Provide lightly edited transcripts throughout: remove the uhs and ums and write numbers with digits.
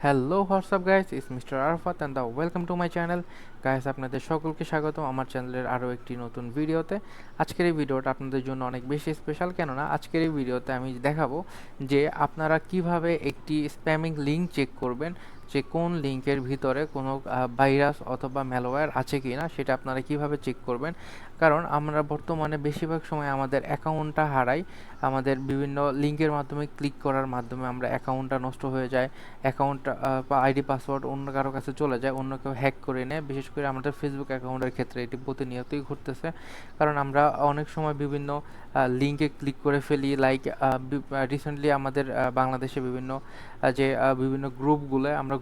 Hello WhatsApp guys, it's mister Arfat and the welcome to my channel. Guys, আপনাদের সকলকে স্বাগত আমার চ্যানেলের আরও একটি নতুন ভিডিওতে। আজকের এই ভিডিওটা আপনাদের জন্য অনেক বেশি স্পেশাল, কেননা আজকের এই ভিডিওতে আমি দেখাবো যে আপনারা কিভাবে একটি স্প্যামিং লিঙ্ক চেক করবেন, যে কোন লিঙ্কের ভিতরে কোনো ভাইরাস অথবা ম্যালওয়্যার আছে কি না সেটা আপনারা কিভাবে চেক করবেন। কারণ আমরা বর্তমানে বেশিরভাগ সময় আমাদের অ্যাকাউন্টটা হারাই, আমাদের বিভিন্ন লিঙ্কের মাধ্যমে ক্লিক করার মাধ্যমে আমরা অ্যাকাউন্টটা নষ্ট হয়ে যায়, অ্যাকাউন্ট বা আইডি পাসওয়ার্ড অন্য কারো কাছে চলে যায়, অন্য কেউ হ্যাক করে নেয়। বিশেষ করে আমাদের ফেসবুক অ্যাকাউন্টের ক্ষেত্রে এটি প্রতিনিয়তই ঘটতেছে, কারণ আমরা অনেক সময় বিভিন্ন লিঙ্কে ক্লিক করে ফেলি। লাইক রিসেন্টলি আমাদের বাংলাদেশে বিভিন্ন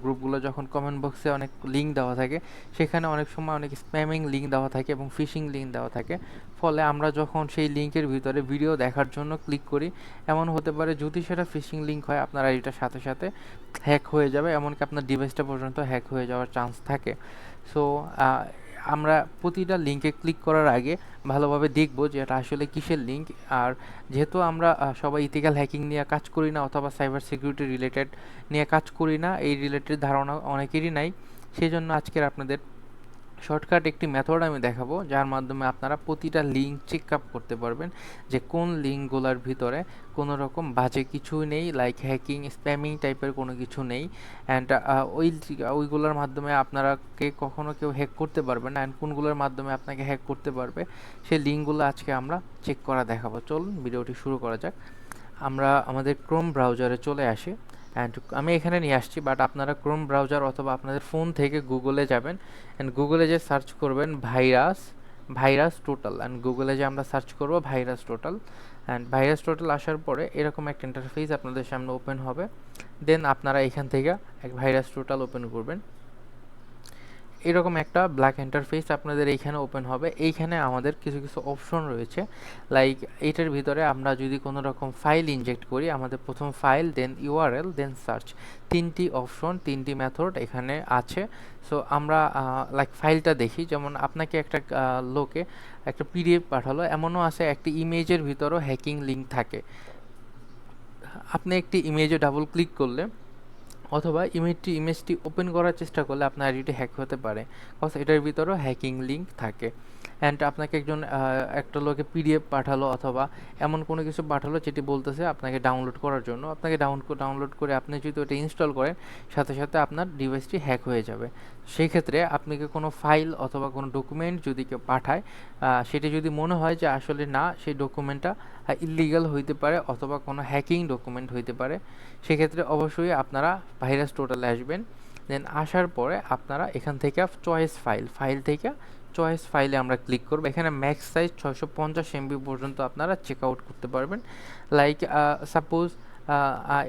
গ্রুপগুলো যখন কমেন্ট বক্সে অনেক লিঙ্ক দেওয়া থাকে, সেখানে অনেক সময় অনেক স্প্যামিং লিঙ্ক দেওয়া থাকে এবং ফিশিং লিঙ্ক দেওয়া থাকে। ফলে আমরা যখন সেই লিঙ্কের ভিতরে ভিডিও দেখার জন্য ক্লিক করি, এমন হতে পারে যদি সেটা ফিশিং লিঙ্ক হয় আপনার আইডিটার সাথে সাথে হ্যাক হয়ে যাবে, এমনকি আপনার ডিভাইসটা পর্যন্ত হ্যাক হয়ে যাওয়ার চান্স থাকে। সো আমরা প্রতিটা লিঙ্কে ক্লিক করার আগে ভালোভাবে দেখব যে এটা আসলে কিসের লিঙ্ক। আর যেহেতু আমরা সবাই ইথিক্যাল হ্যাকিং নিয়ে কাজ করি না অথবা সাইবার সিকিউরিটি রিলেটেড নিয়ে কাজ করি না, এই রিলেটেড ধারণা অনেকেরই নাই, সেই জন্য আজকের আপনাদের শর্টকাট একটি মেথড আমি দেখাবো, যার মাধ্যমে আপনারা প্রতিটা লিঙ্ক চেক আপ করতে পারবেন যে কোন লিঙ্কগুলোর ভিতরে কোনো রকম বাজে কিছুই নেই, লাইক হ্যাকিং স্প্যামিং টাইপের কোনো কিছু নেই। অ্যান্ড ওইগুলোর মাধ্যমে আপনারাকে কখনো কেউ হ্যাক করতে পারবে না, অ্যান্ড কোনগুলোর মাধ্যমে আপনাকে হ্যাক করতে পারবে সেই লিঙ্কগুলো আজকে আমরা চেক করা দেখাবো। চলুন ভিডিওটি শুরু করা যাক। আমরা আমাদের ক্রোম ব্রাউজারে চলে আসি, অ্যান্ড আমি এখানে নিয়ে আসছি, বাট আপনারা ক্রোম ব্রাউজার অথবা আপনাদের ফোন থেকে গুগলে যাবেন, অ্যান্ড গুগলে যে সার্চ করবেন ভাইরাস টোটাল, অ্যান্ড গুগলে যে আমরা সার্চ করব virus total, and virus total আসার পরে এরকম একটা ইন্টারফেস আপনাদের সামনে ওপেন হবে। দেন আপনারা এখান থেকে এক ভাইরাস টোটাল ওপেন করবেন। এরকম একটা ব্ল্যাক ইন্টারফেস আপনাদের এইখানে ওপেন হবে। এইখানে আমাদের কিছু কিছু অপশন রয়েছে, লাইক এইটার ভিতরে আমরা যদি কোনো রকম ফাইল ইনজেক্ট করি, আমাদের প্রথম ফাইল, দেন ইউআরএল, দেন সার্চ, তিনটি অপশন, তিনটি মেথড এখানে আছে। সো আমরা লাইক ফাইলটা দেখি, যেমন আপনাকে একটা লোকে একটা পিডিএফ পাঠালো, এমনও আছে একটি ইমেজের ভিতরেও হ্যাকিং লিঙ্ক থাকে। আপনি একটি ইমেজে ডাবল ক্লিক করলে অথবা ইমেজটি ওপেন করার চেষ্টা করলে আপনার আইডিটি হ্যাক হতে পারে, কজ এটার ভিতরেও হ্যাকিং লিঙ্ক থাকে। অ্যান্ড আপনাকে একটা লোকে পিডিএফ পাঠালো অথবা এমন কোনো কিছু পাঠালো যেটি বলতেছে আপনাকে ডাউনলোড করার জন্য, আপনাকে ডাউনলোড করে আপনি যদি ওটা ইনস্টল করেন, সাথে সাথে আপনার ডিভাইসটি হ্যাক হয়ে যাবে। সেই ক্ষেত্রে আপনাকে কোনো ফাইল অথবা কোনো ডকুমেন্ট যদি কেউ পাঠায়, সেটি যদি মনে হয় যে আসলে না, সেই ডকুমেন্টটা ইল্লিগাল হইতে পারে অথবা কোনো হ্যাকিং ডকুমেন্ট হইতে পারে, সেক্ষেত্রে অবশ্যই আপনারা ভাইরাস টোটালে আসবেন। দেন আসার পরে আপনারা এখান থেকে ফাইল থেকে চয়েস ফাইলে আমরা ক্লিক করব। এখানে ম্যাক্স সাইজ 650 MB পর্যন্ত আপনারা চেক আউট করতে পারবেন। লাইক সাপোজ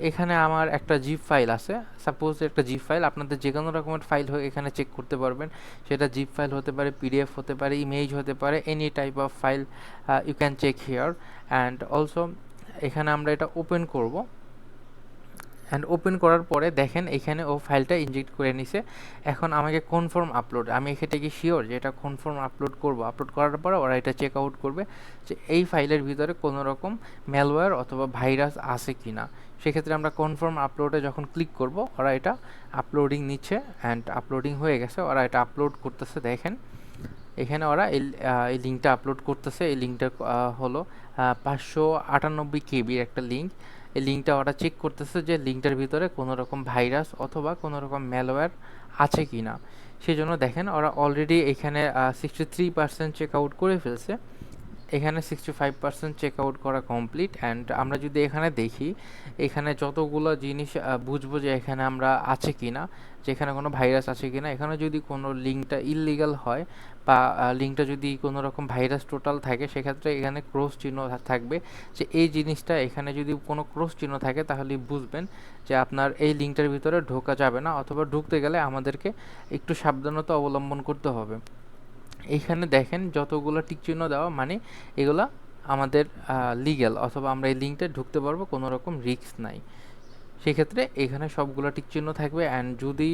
এখানে আমার একটা জিপ ফাইল আছে, সাপোজ একটা জিপ ফাইল, আপনাদের যে কোনো রকমের ফাইল হয়ে এখানে চেক করতে পারবেন। সেটা জিপ ফাইল হতে পারে, পিডিএফ হতে পারে, ইমেজ হতে পারে, any type of file you can check here. And also এখানে আমরা এটা ওপেন করব, অ্যান্ড ওপেন করার পরে দেখেন এখানে ও ফাইলটা ইনজেক্ট করে নিছে। এখন আমাকে কনফার্ম আপলোড, আমি এক্ষেত্রে কি শিওর যে এটা কনফার্ম আপলোড করব। আপলোড করার পরে ওরা এটা চেক আউট করবে যে এই ফাইলের ভিতরে কোনো রকম ম্যালওয়্যার অথবা ভাইরাস আছে কি না। সেক্ষেত্রে আমরা কনফার্ম আপলোডে যখন ক্লিক করব, ওরা এটা আপলোডিং নিচ্ছে, অ্যান্ড আপলোডিং হয়ে গেছে, ওরা এটা আপলোড করতেছে। দেখেন এখানে ওরা এই লিঙ্কটা আপলোড করতেছে। এই লিঙ্কটা হলো 598 KB একটা লিঙ্ক। এই লিঙ্কটা ওরা চেক করতেছে যে লিঙ্কটার ভিতরে কোনো রকম ভাইরাস অথবা কোনো রকম ম্যালওয়্যার আছে কি না। সেই জন্য দেখেন ওরা অলরেডি এখানে 63% চেক আউট করে ফেলছে, এখানে 65% চেক আউট করা কমপ্লিট। অ্যান্ড আমরা যদি এখানে দেখি, এখানে যতগুলো জিনিস বুঝবো যে এখানে আমরা আছে কি না, যে এখানে কোনো ভাইরাস আছে কি না। এখানে যদি কোনো লিঙ্কটা ইললিগাল হয় বা লিঙ্কটা যদি কোনো রকম ভাইরাস টোটাল থাকে, সেক্ষেত্রে এখানে ক্রস চিহ্ন থাকবে, যে এই জিনিসটা এখানে যদি কোনো ক্রস চিহ্ন থাকে তাহলে বুঝবেন যে আপনার এই লিঙ্কটার ভিতরে ঢোকা যাবে না, অথবা ঢুকতে গেলে আমাদেরকে একটু সাবধানতা অবলম্বন করতে হবে। এইখানে দেখেন যতগুলো টিক চিহ্ন দেওয়া, মানে এগুলা আমাদের লিগ্যাল, অথবা আমরা এই লিঙ্কটা ঢুকতে পারবো, কোনো রকম রিস্ক নাই। সেক্ষেত্রে এখানে সবগুলো টিক চিহ্ন থাকবে। অ্যান্ড যদি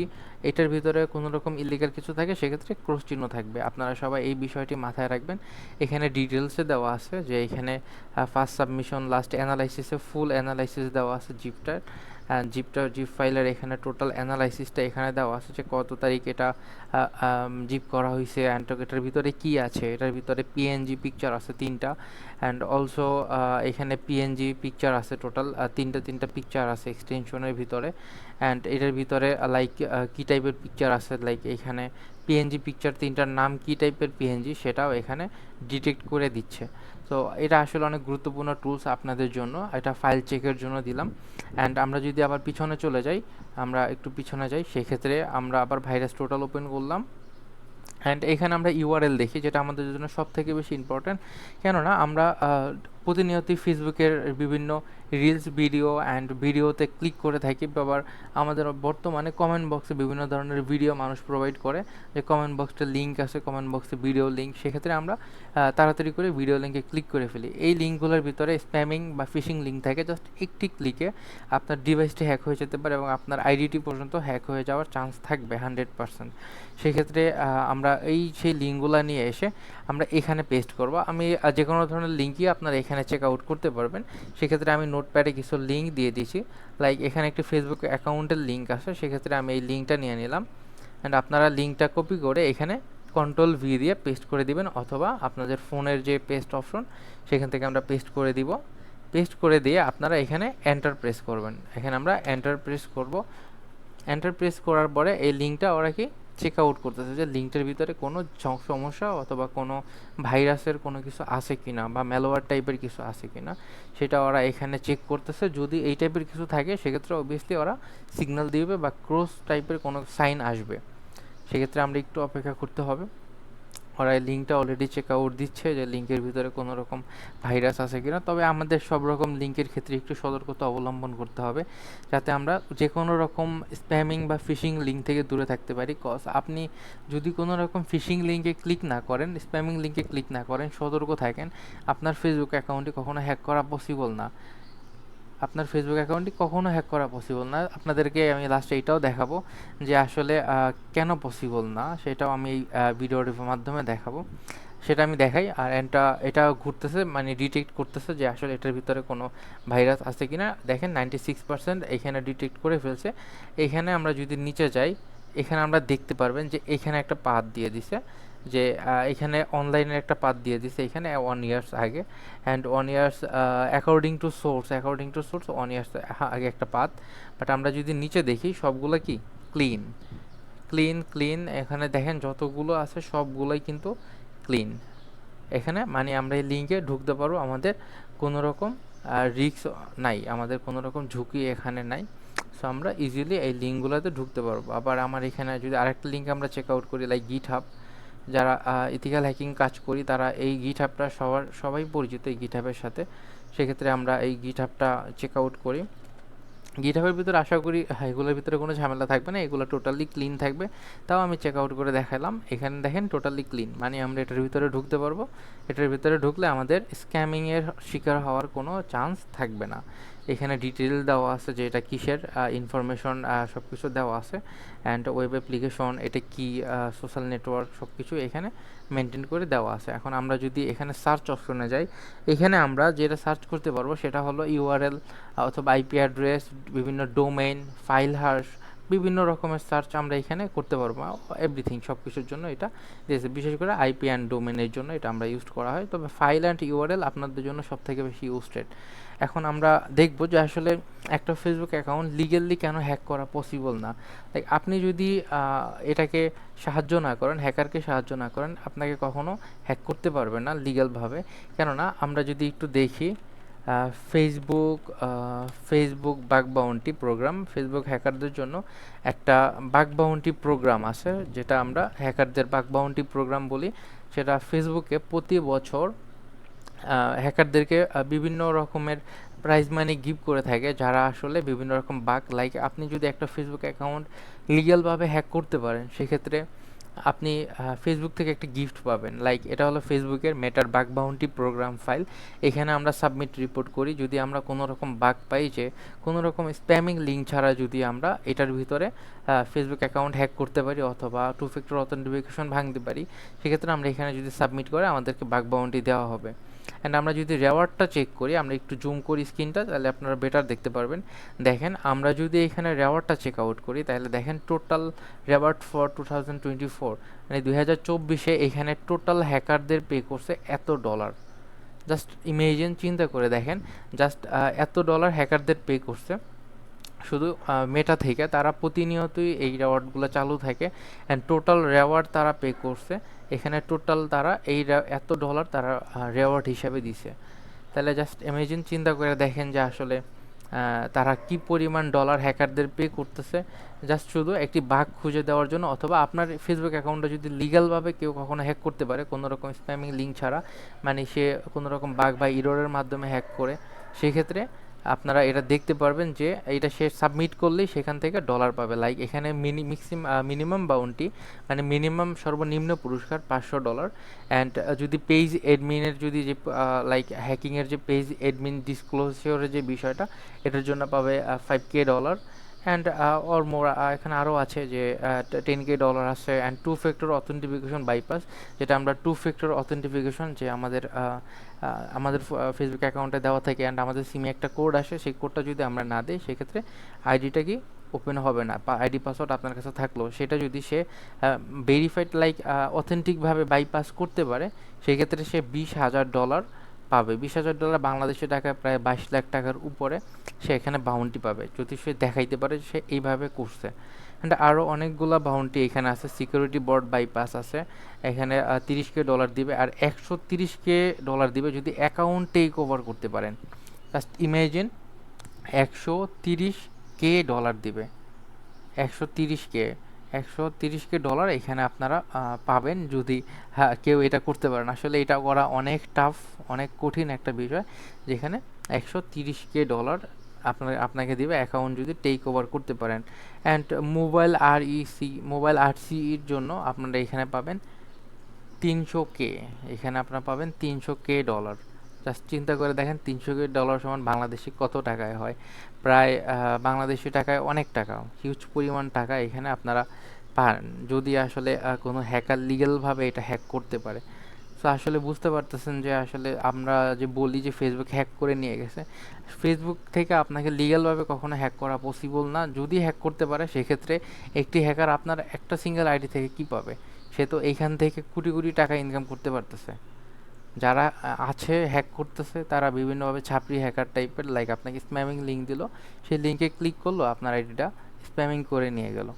এটার ভিতরে কোনো রকম ইলিগাল কিছু থাকে, সেক্ষেত্রে ক্রস চিহ্ন থাকবে। আপনারা সবাই এই বিষয়টি মাথায় রাখবেন। এখানে ডিটেলসে দেওয়া আছে যে এখানে ফার্স্ট সাবমিশন, লাস্ট অ্যানালাইসিসে ফুল অ্যানালাইসিস দেওয়া আছে জিপটার। জিপ ফাইলের এখানে টোটাল অ্যানালাইসিসটা এখানে দেওয়া আছে যে কত তারিখ এটা জিপ করা হয়েছে, অ্যান্ড এটার ভিতরে কি আছে। এটার ভিতরে পিএনজি পিকচার আছে 3টা, অ্যান্ড অলসো এখানে পিএনজি পিকচার আছে টোটাল তিনটা পিকচার আছে এক্সটেনশনের ভিতরে। অ্যান্ড এটার ভিতরে লাইক কী টাইপের পিকচার আছে, লাইক এখানে পিএনজি পিকচার 3টার নাম কী টাইপের পিএনজি সেটাও এখানে ডিটেক্ট করে দিচ্ছে। তো এটা আসলে অনেক গুরুত্বপূর্ণ টুলস আপনাদের জন্য, এটা ফাইল চেকের জন্য দিলাম। অ্যান্ড আমরা যদি আবার পিছনে চলে যাই, আমরা একটু পিছনে যাই, সেক্ষেত্রে আমরা আবার ভাইরাস টোটাল ওপেন করলাম। অ্যান্ড এখানে আমরা ইউআরএল দেখি, যেটা আমাদের জন্য সব থেকে বেশি ইম্পর্ট্যান্ট। কেননা আমরা প্রতিনিয়তই ফেসবুকের বিভিন্ন রিলস ভিডিও অ্যান্ড ভিডিওতে ক্লিক করে থাকি। আবার আমাদের বর্তমানে কমেন্ট বক্সে বিভিন্ন ধরনের ভিডিও মানুষ প্রোভাইড করে, যে কমেন্ট বক্সটা লিঙ্ক আছে, কমেন্ট বক্সে ভিডিও লিঙ্ক, সেক্ষেত্রে আমরা তাড়াতাড়ি করে ভিডিও লিঙ্কে ক্লিক করে ফেলি। এই লিঙ্কগুলোর ভিতরে স্প্যামিং বা ফিশিং লিঙ্ক থাকে, জাস্ট একটি ক্লিকে আপনার ডিভাইসটি হ্যাক হয়ে যেতে পারে এবং আপনার আইডিটি পর্যন্ত হ্যাক হয়ে যাওয়ার চান্স থাকবে 100%। সেক্ষেত্রে আমরা সেই লিঙ্কগুলো নিয়ে এসে আমরা এখানে পেস্ট করব। আমি যে কোনো ধরনের লিঙ্কই আপনারা এখানে চেক আউট করতে পারবেন। সেক্ষেত্রে আমি নোটপ্যাডে কিছু লিঙ্ক দিয়ে দিয়েছি, লাইক এখানে একটি ফেসবুক অ্যাকাউন্টের লিঙ্ক আছে, সেক্ষেত্রে আমি এই লিঙ্কটা নিয়ে নিলাম। অ্যান্ড আপনারা লিঙ্কটা কপি করে এখানে Ctrl+V দিয়ে পেস্ট করে দিবেন, অথবা আপনাদের ফোনের যে পেস্ট অপশন সেখান থেকে আমরা পেস্ট করে দিব। পেস্ট করে দিয়ে আপনারা এখানে এন্টার প্রেস করবেন। এখানে আমরা এন্টার প্রেস করব। এন্টার প্রেস করার পরে এই লিঙ্কটা ওরা কি চেক আউট করতেছে যে লিঙ্কটার ভিতরে কোনো সমস্যা অথবা কোনো ভাইরাসের কোনো কিছু আছে কিনা বা ম্যালওয়্যার টাইপের কিছু আছে কিনা, সেটা ওরা এখানে চেক করতেছে। যদি এই টাইপের কিছু থাকে সেক্ষেত্রে অবভিয়াসলি ওরা সিগন্যাল দিবে বা ক্রস টাইপের কোনো সাইন আসবে। সেক্ষেত্রে আমরা একটু অপেক্ষা করতে হবে। ওরা এই লিঙ্কটা অলরেডি চেক আউট দিচ্ছে যে লিঙ্কের ভিতরে কোনো রকম ভাইরাস আছে কিনা। তবে আমাদের সব রকম লিঙ্কের ক্ষেত্রে একটু সতর্কতা অবলম্বন করতে হবে, যাতে আমরা যে কোনো রকম স্প্যামিং বা ফিশিং লিঙ্ক থেকে দূরে থাকতে পারি। কজ আপনি যদি কোনো রকম ফিশিং লিঙ্কে ক্লিক না করেন, স্প্যামিং লিঙ্কে ক্লিক না করেন, সতর্ক থাকেন, আপনার ফেসবুক অ্যাকাউন্টটি কখনো হ্যাক করা পসিবল না। আপনার ফেসবুক অ্যাকাউন্টটি কখনো হ্যাক করা পসিবল না। আপনাদেরকে আমি লাস্টে এইটাও দেখাবো যে আসলে কেন পসিবল না, সেটাও আমি এই ভিডিওর মাধ্যমে দেখাবো। সেটা আমি দেখাই। আর এটা ঘুরতেছে, মানে ডিটেক্ট করতেছে যে আসলে এটার ভিতরে কোনো ভাইরাস আছে কিনা। দেখেন 96% এখানে ডিটেক্ট করে ফেলছে। এখানে আমরা যদি নিচে যাই, এখানে আমরা দেখতে পারবেন যে এখানে একটা পাথ দিয়ে দিছে, যে এখানে অনলাইনের একটা পাথ দিয়ে দিছে এখানে 1 ইয়ার্স আগে। And 1 years according to source 1 years আগে একটা পাথ। বাট আমরা যদি নিচে দেখি, সবগুলো কি ক্লিন ক্লিন ক্লিন। এখানে দেখেন যতগুলো আছে সবগুলোই কিন্তু ক্লিন। এখানে মানে আমরা এই লিঙ্কে ঢুকতে পারবো, আমাদের কোনো রকম রিস্ক নাই, আমাদের কোনো রকম ঝুঁকি এখানে নাই। সো আমরা ইজিলি এই লিঙ্কগুলোতে ঢুকতে পারবো। আবার আমার এখানে যদি আরেকটা লিঙ্ক আমরা চেক আউট করি, লাইক GitHub, যারা ইথিক্যাল হ্যাকিং কাজ করি তারা এই GitHubটা সবাই পরিচিত এই GitHubের সাথে। সেক্ষেত্রে আমরা এই GitHubটা চেক আউট করি। GitHubের ভিতরে আশা করি এগুলোর ভিতরে কোনো ঝামেলা থাকবে না, এগুলো টোটালি ক্লিন থাকবে। তাও আমি চেক আউট করে দেখালাম। এখানে দেখেন টোটালি ক্লিন, মানে আমরা এটার ভিতরে ঢুকতে পারবো। এটার ভিতরে ঢুকলে আমাদের স্ক্যামিংয়ের শিকার হওয়ার কোনো চান্স থাকবে না। এখানে ডিটেল দেওয়া আছে যে এটা কিসের ইনফরমেশন, সব কিছু দেওয়া আছে। অ্যান্ড ওয়েব অ্যাপ্লিকেশন, এটা কি সোশ্যাল নেটওয়ার্ক, সব কিছু এখানে মেনটেন করে দেওয়া আছে। এখন আমরা যদি এখানে সার্চ অপশনে যাই, এখানে আমরা যেটা সার্চ করতে পারবো সেটা হলো ইউআরএল অথবা আইপি অ্যাড্রেস, বিভিন্ন ডোমেইন, ফাইল হাশ, বিভিন্ন রকমের সার্চ আমরা এখানে করতে পারবো। এভরিথিং, সব কিছুর জন্য এটা দিয়েছে। বিশেষ করে আইপি অ্যান্ড ডোমেনের জন্য এটা আমরা ইউজ করা হয়। তবে ফাইল অ্যান্ড ইউআরএল আপনাদের জন্য সব থেকে বেশি ইউজড। এখন আমরা দেখব যে আসলে একটা ফেসবুক অ্যাকাউন্ট লিগেলি কেন হ্যাক করা পসিবল না। লাইক আপনি যদি এটাকে সাহায্য না করেন, হ্যাকারকে সাহায্য না করেন, আপনাকে কখনো হ্যাক করতে পারবেন না লিগ্যালভাবে। কেননা আমরা যদি একটু দেখি, Facebook bug bounty program, Facebook হ্যাকারদের জন্য একটা বাগ বাউন্টি প্রোগ্রাম আছে, যেটা আমরা হ্যাকারদের বাগ বাউন্টি প্রোগ্রাম বলি। সেটা ফেসবুকে প্রতি বছর হ্যাকারদেরকে বিভিন্ন রকমের প্রাইজ মানি গিফট করে থাকে, যারা আসলে বিভিন্ন রকম বাগ, লাইক আপনি যদি একটা ফেসবুক অ্যাকাউন্ট লিগ্যালভাবে হ্যাক করতে পারেন, সেক্ষেত্রে আপনি ফেসবুক থেকে একটা গিফট পাবেন। লাইক এটা হলো ফেসবুকের মেটার বাগ বাউন্টি প্রোগ্রাম ফাইল। এখানে আমরা সাবমিট রিপোর্ট করি যদি আমরা কোনো রকম বাগ পাই, যে কোনো রকম স্প্যামিং লিঙ্ক ছাড়া যদি আমরা এটার ভিতরে ফেসবুক অ্যাকাউন্ট হ্যাক করতে পারি অথবা 2 ফ্যাক্টর অথেন্টিফিকেশন ভাঙতে পারি, সেক্ষেত্রে আমরা এখানে যদি সাবমিট করে আমাদেরকে বাগ বাউন্টি দেওয়া হবে। অ্যান্ড আমরা যদি রেওয়ার্ডটা চেক করি, আমরা একটু জুম করি স্ক্রিনটা, তাহলে আপনারা বেটার দেখতে পারবেন। দেখেন আমরা যদি এখানে রেওয়ার্ডটা চেক আউট করি, তাহলে দেখেন টোটাল রেওয়ার্ড ফর 2024 মানে 2024-এ এখানে টোটাল হ্যাকারদের পে করছে এত ডলার। জাস্ট ইমেজিন, চিন্তা করে দেখেন, জাস্ট এত ডলার হ্যাকারদের পে করছে শুধু মেটা থেকে। তারা প্রতিনিয়তই এই রেওয়ার্ডগুলো চালু থাকে অ্যান্ড টোটাল রেওয়ার্ড তারা পে করছে এখানে। টোটাল তারা এত ডলার তারা রেওয়ার্ড হিসাবে দিছে। তাহলে জাস্ট ইমেজিন, চিন্তা করে দেখেন যে আসলে তারা কি পরিমাণ ডলার হ্যাকারদের পে করতেছে জাস্ট শুধু একটি বাগ খুঁজে দেওয়ার জন্য। অথবা আপনার ফেসবুক অ্যাকাউন্টটা যদি লিগ্যালভাবে কেউ কখনো হ্যাক করতে পারে, কোনো রকম স্প্যামিং লিঙ্ক ছাড়া, মানে সে কোনো রকম বাগ বা ইররের মাধ্যমে হ্যাক করে, সেক্ষেত্রে আপনারা এটা দেখতে পারবেন যে এটা সে সাবমিট করলেই সেখান থেকে ডলার পাবে। লাইক এখানে মিনিমাম বাউন্টি, মানে মিনিমাম সর্বনিম্ন পুরস্কার $500। অ্যান্ড যদি পেজ অ্যাডমিনের যদি যে লাইক হ্যাকিংয়ের যে পেজ অ্যাডমিন ডিসক্লোজারের যে বিষয়টা, এটার জন্য পাবে $5K। অ্যান্ড অর মোর এখানে আরও আছে যে $10K আছে। অ্যান্ড 2 ফ্যাক্টর অথেন্টিফিকেশন বাইপাস, যেটা আমরা 2 ফ্যাক্টর অথেন্টিফিকেশন যে আমাদের ফেসবুক অ্যাকাউন্টে দেওয়া থাকে অ্যান্ড আমাদের সিমে একটা কোড আসে, সেই কোডটা যদি আমরা না দিই সেক্ষেত্রে আইডিটা কি ওপেন হবে না। আইডি পাসওয়ার্ড আপনার কাছে থাকলেও সেটা যদি সে ভেরিফাইড লাইক অথেন্টিকভাবে বাইপাস করতে পারে, সেক্ষেত্রে সে $20,000 পাবে। $20,000 বাংলাদেশি টাকায় প্রায় 22 লাখ টাকার উপরে সে এখানে বাউন্টি পাবে, যদি সে দেখাইতে পারে সে এইভাবে করছে। অ্যান্ড আরও অনেকগুলো বাউন্টি এখানে আছে। সিকিউরিটি বোর্ড বাইপাস আছে, এখানে $30K দিবে, আর $130K দিবে যদি অ্যাকাউন্ট টেক ওভার করতে পারেন। জাস্ট ইমেজিন, $130K দিবে। 130K এখানে আপনারা পাবেন যদি কেউ এটা করতে পারেন। আসলে এটা করা অনেক টাফ, অনেক কঠিন একটা বিষয়, যেখানে $130K আপনাকে দিবে অ্যাকাউন্ট যদি টেক ওভার করতে পারেন। অ্যান্ড মোবাইল আরসির জন্য আপনারা এখানে পাবেন 300K। এখানে আপনারা পাবেন $300K। জাস্ট চিন্তা করে দেখেন, $300K সমান বাংলাদেশি কত টাকায় হয়? প্রায় বাংলাদেশি টাকায় অনেক টাকা, হিউজ পরিমাণ টাকা এখানে আপনারা পান, যদি আসলে কোনো হ্যাকার লিগ্যালভাবে এটা হ্যাক করতে পারে। সো আসলে বুঝতে পারতেছেন যে আসলে আমরা যে বলি যে ফেসবুক হ্যাক করে নিয়ে গেছে, ফেসবুক থেকে আপনাকে লিগ্যালভাবে কখনো হ্যাক করা পসিবল না। যদি হ্যাক করতে পারে, সেক্ষেত্রে একটি হ্যাকার আপনার একটা সিঙ্গেল আইডি থেকে কি পাবে? সে তো এইখান থেকে কোটি কোটি টাকা ইনকাম করতে পারতেছে। যারা আছে হ্যাক করতেছে, তারা বিভিন্নভাবে ছাপরি হ্যাকার টাইপের, লাইক আপনাকে স্প্যামিং লিঙ্ক দিল, সেই লিঙ্কে ক্লিক করলো, আপনার আইডিটা স্প্যামিং করে নিয়ে গেল।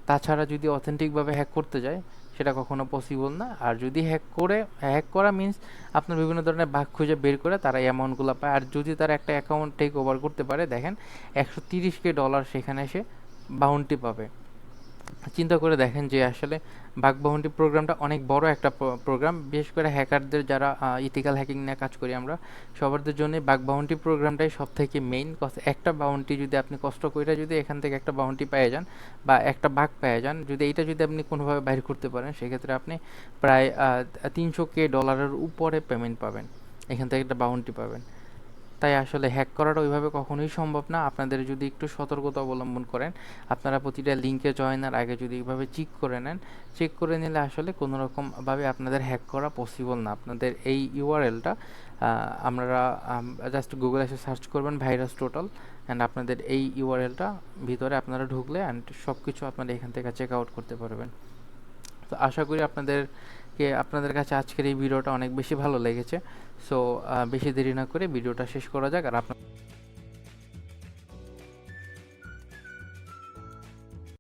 তাছাড়া যদি অথেন্টিকভাবে হ্যাক করতে যায়, সেটা কখনো পসিবল না। আর যদি হ্যাক করা মিন্স আপনার বিভিন্ন ধরনের বাগ খুঁজে বের করে তারা অ্যামাউন্টগুলো পায়। আর যদি তারা একটা অ্যাকাউন্ট টেক ওভার করতে পারে, দেখেন $130K সেখানে সে বাউন্টি পাবে। চিন্তা করে দেখেন যে আসলে বাগ বাউন্টি প্রোগ্রামটা অনেক বড় একটা প্রোগ্রাম। বিশেষ করে হ্যাকারদের, যারা ইথিক্যাল হ্যাকিং নিয়ে কাজ করি আমরা, সবার জন্য বাগ বাউন্টি প্রোগ্রামটাই সব থেকে মেইন। একটা বাউন্টি যদি আপনি কষ্ট করে যদি এখান থেকে একটা বাউন্টি পেয়ে যান বা একটা বাগ পেয়ে যান, যদি এইটা যদি আপনি কোনোভাবে বাইর করতে পারেন, সেক্ষেত্রে আপনি প্রায় $300K উপরে পেমেন্ট পাবেন, এখান থেকে একটা বাউন্টি পাবেন। তাই আসলে হ্যাক করাটা ওইভাবে কখনোই সম্ভব না। আপনাদের যদি একটু সতর্কতা অবলম্বন করেন, আপনারা প্রতিটা লিঙ্কে জয়েনের আগে যদি এইভাবে চেক করে নিলে আসলে কোনো রকমভাবে আপনাদের হ্যাক করা পসিবল না। আপনাদের এই ইউআরএলটা আপনারা জাস্ট গুগলে এসে সার্চ করবেন ভাইরাস টোটাল, অ্যান্ড আপনাদের এই ইউআরএলটা ভিতরে আপনারা ঢুকলে অ্যান্ড সব কিছু আপনারা এখান থেকে চেক আউট করতে পারবেন। তো আশা করি আপনাদের কাছে আজকের এই ভিডিওটা অনেক বেশি ভালো লেগেছে। সো বেশি দেরি না করে ভিডিওটা শেষ করা যাক। আর